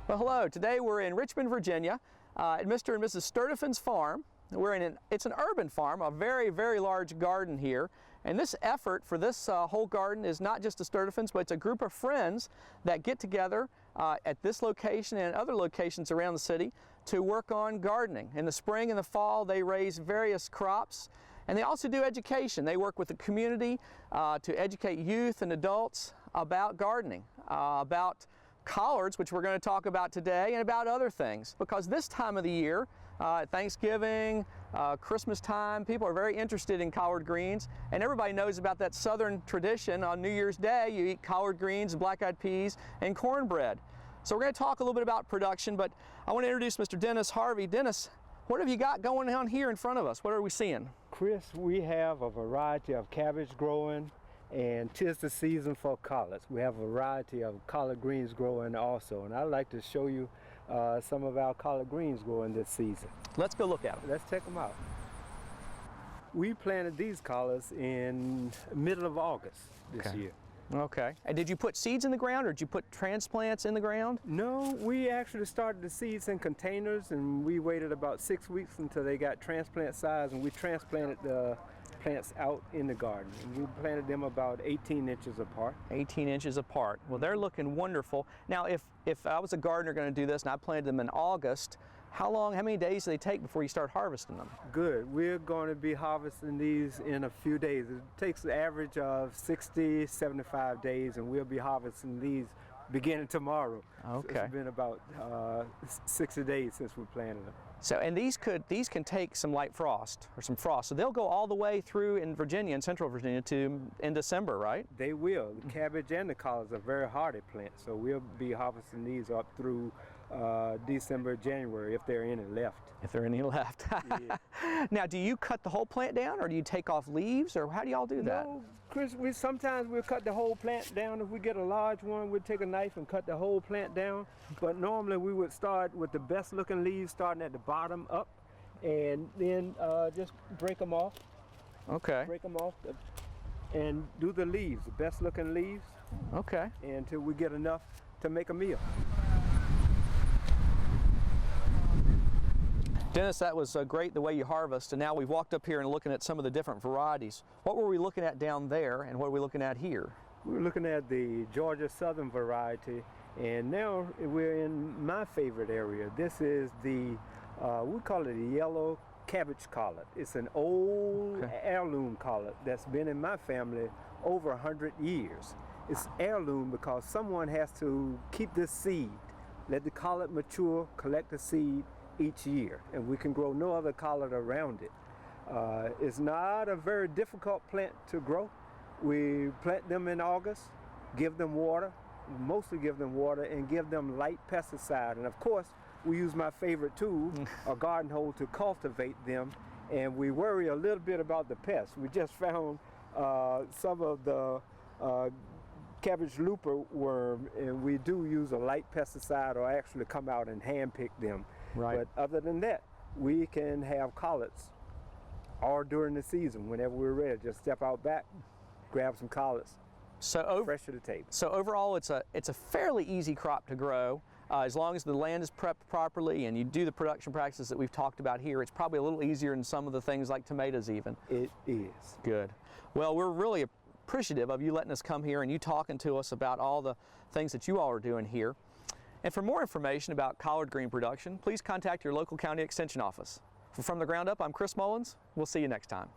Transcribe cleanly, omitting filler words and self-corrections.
Well, hello. Today we're in Richmond, Virginia at Mr. and Mrs. Sturdivant's farm. It's an urban farm, a very, very large garden here. And this effort for this whole garden is not just the Sturdivants, but it's a group of friends that get together at this location and other locations around the city to work on gardening. In the spring and the fall, they raise various crops. And they also do education. They work with the community to educate youth and adults about gardening, about collards, which we're going to talk about today, and about other things. Because this time of the year, Thanksgiving, Christmas time, people are very interested in collard greens, and everybody knows about that southern tradition. On New Year's Day, you eat collard greens, black-eyed peas, and cornbread. So we're going to talk a little bit about production, but I want to introduce Mr. Dennis Harvey. Dennis, what have you got going on here in front of us? What are we seeing? Chris, we have a variety of cabbage growing, and 'tis the season for collards. We have a variety of collard greens growing also, and I'd like to show you some of our collard greens growing this season. Let's go look at them. Let's check them out. We planted these collards in the middle of August this year. Okay. And did you put seeds in the ground, or did you put transplants in the ground? No, we actually started the seeds in containers, and we waited about 6 weeks until they got transplant size, and we transplanted the plants out in the garden. And we planted them about 18 inches apart. 18 inches apart. Well, they're looking wonderful. Now, if I was a gardener going to do this and I planted them in August, how many days do they take before you start harvesting them? Good. We're going to be harvesting these in a few days. It takes an average of 60, 75 days, and we'll be harvesting these beginning tomorrow. Okay. So it's been about 60 days since we planted them. So, and these can take some light frost or some frost. So they'll go all the way through in Virginia, in central Virginia, to in December, right? They will. The cabbage and the collards are very hardy plants, so we'll be harvesting these up through December, January, if there are any left. If there are any left. Yeah. Now, do you cut the whole plant down, or do you take off leaves, or how do y'all do that? No, Chris, sometimes we'll cut the whole plant down. If we get a large one, we'll take a knife and cut the whole plant down. But normally we would start with the best looking leaves, starting at the bottom up, and then just break them off. Okay. Break them off and do the leaves, the best looking leaves. Okay. Until we get enough to make a meal. Dennis, that was great the way you harvest, and now we've walked up here and looking at some of the different varieties. What were we looking at down there, and what are we looking at here? We were looking at the Georgia Southern variety, and now we're in my favorite area. This is the, we call it a yellow cabbage collard. It's an old heirloom collard that's been in my family over 100 years. It's heirloom because someone has to keep this seed, let the collard mature, collect the seed each year, and we can grow no other collard around it. It's not a very difficult plant to grow. We plant them in August, give them water, mostly give them water, and give them light pesticide. And of course, we use my favorite tool, a garden hoe, to cultivate them, and we worry a little bit about the pests. We just found some of the cabbage looper worm, and we do use a light pesticide or actually come out and hand pick them. Right. But other than that, we can have collards all during the season. Whenever we're ready, just step out back, grab some collards, fresh to the table. So overall, it's a fairly easy crop to grow. As long as the land is prepped properly and you do the production practices that we've talked about here, it's probably a little easier than some of the things like tomatoes even. It is. Good. Well, we're really appreciative of you letting us come here and you talking to us about all the things that you all are doing here. And for more information about collard green production, please contact your local county extension office. From the Ground Up, I'm Chris Mullins. We'll see you next time.